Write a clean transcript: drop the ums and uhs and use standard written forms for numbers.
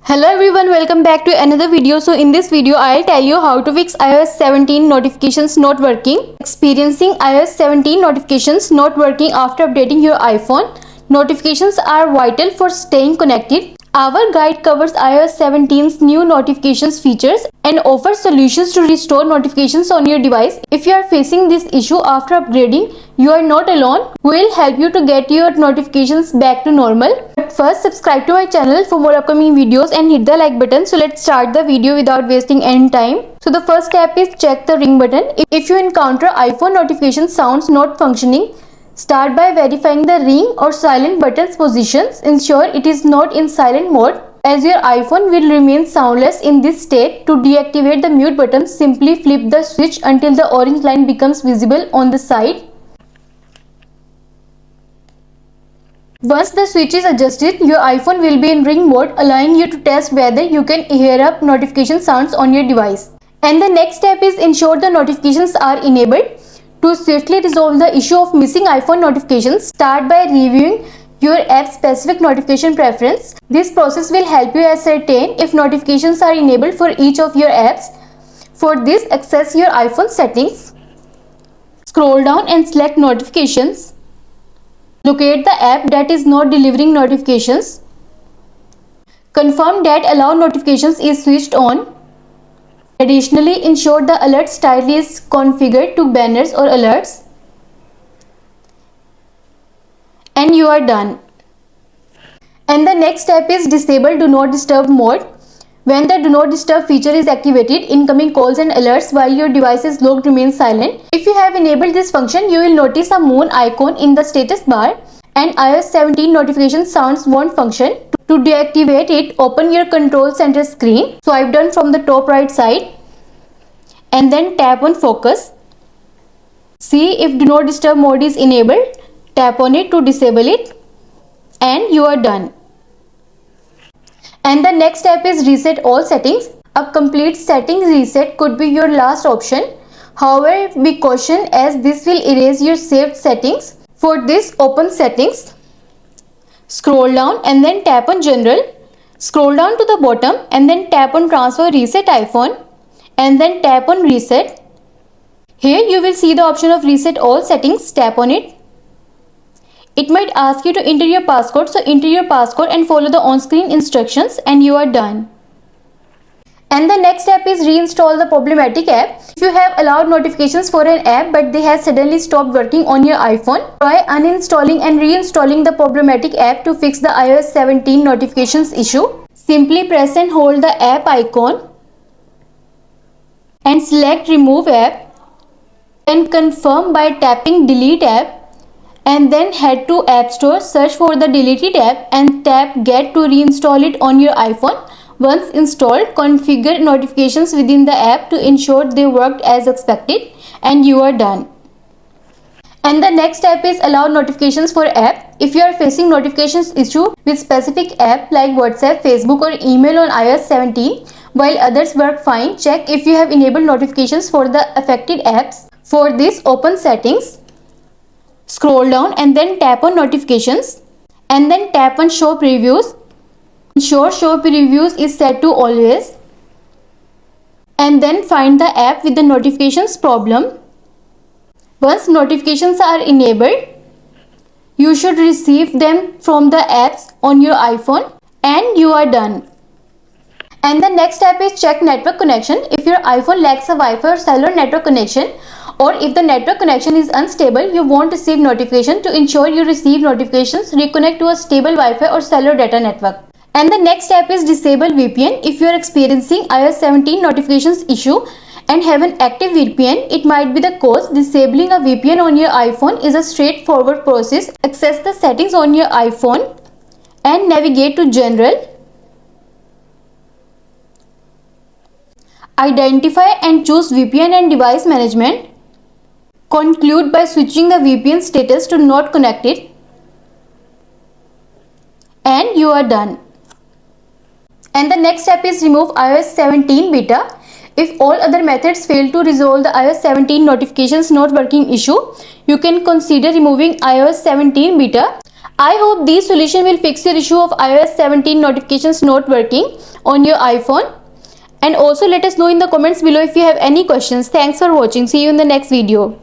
Hello everyone, welcome back to another video. So in this video I'll tell you how to fix iOS 17 notifications not working. Experiencing iOS 17 notifications not working after updating your iPhone. Notifications are vital for staying connected. Our guide covers iOS 17's new notifications features and offers solutions to restore notifications on your device. If you are facing this issue after upgrading, you are not alone. We will help you to get your notifications back to normal. But first, subscribe to my channel for more upcoming videos and hit the like button. So let's start the video without wasting any time. So the first step is check the ring button. If you encounter iPhone notification sounds not functioning, start by verifying the ring or silent button's positions. Ensure it is not in silent mode, as your iPhone will remain soundless in this state. To deactivate the mute button, simply flip the switch until the orange line becomes visible on the side. Once the switch is adjusted, your iPhone will be in ring mode, allowing you to test whether you can hear up notification sounds on your device. And the next step is ensure the notifications are enabled. To swiftly resolve the issue of missing iPhone notifications, start by reviewing your app-specific notification preference. This process will help you ascertain if notifications are enabled for each of your apps. For this, access your iPhone settings. Scroll down and select Notifications. Locate the app that is not delivering notifications. Confirm that Allow Notifications is switched on. Additionally, ensure the alert style is configured to banners or alerts. And you are done. And the next step is disable Do Not Disturb mode. When the Do Not Disturb feature is activated, incoming calls and alerts while your device is locked remain silent. If you have enabled this function, you will notice a moon icon in the status bar and iOS 17 notification sounds won't function. To deactivate it, open your control center screen. Swipe down from the top right side and then tap on Focus. See if Do Not Disturb mode is enabled. Tap on it to disable it and you are done. And the next step is reset all settings. A complete settings reset could be your last option. However, be cautioned as this will erase your saved settings. For this, open Settings, scroll down and then tap on General. Scroll down to the bottom and then tap on Transfer Reset iPhone and then tap on Reset. Here you will see the option of Reset All Settings. Tap on it. It might ask you to enter your passcode, so enter your passcode and follow the on-screen instructions and you are done. And the next step is reinstall the problematic app. If you have allowed notifications for an app but they have suddenly stopped working on your iPhone, try uninstalling and reinstalling the problematic app to fix the iOS 17 notifications issue. Simply press and hold the app icon and select Remove App. Then confirm by tapping Delete App. And then head to App Store, search for the deleted app and tap Get to reinstall it on your iPhone. Once installed, configure notifications within the app to ensure they worked as expected and you are done. And the next step is allow notifications for app. If you are facing notifications issue with specific app like WhatsApp, Facebook or email on iOS 17 while others work fine, check if you have enabled notifications for the affected apps. For this, open Settings. Scroll down and then tap on Notifications and then tap on Show Previews. Ensure Show Previews is set to Always and then find the app with the notifications problem. Once notifications are enabled, you should receive them from the apps on your iPhone and you are done. And the next step is check network connection. If your iPhone lacks a Wi-Fi or cellular network connection, or if the network connection is unstable, you won't receive notification. To ensure you receive notifications, reconnect to a stable Wi-Fi or cellular data network. And the next step is disable VPN. If you are experiencing iOS 17 notifications issue and have an active VPN, it might be the cause. Disabling a VPN on your iPhone is a straightforward process. Access the settings on your iPhone and navigate to General. Identify and choose VPN and device management. Conclude by switching the VPN status to not connected and you are done. And the next step is remove iOS 17 beta. If all other methods fail to resolve the iOS 17 notifications not working issue, you can consider removing iOS 17 beta. I hope these solution will fix your issue of iOS 17 notifications not working on your iPhone. And also let us know in the comments below if you have any questions. Thanks for watching. See you in the next video.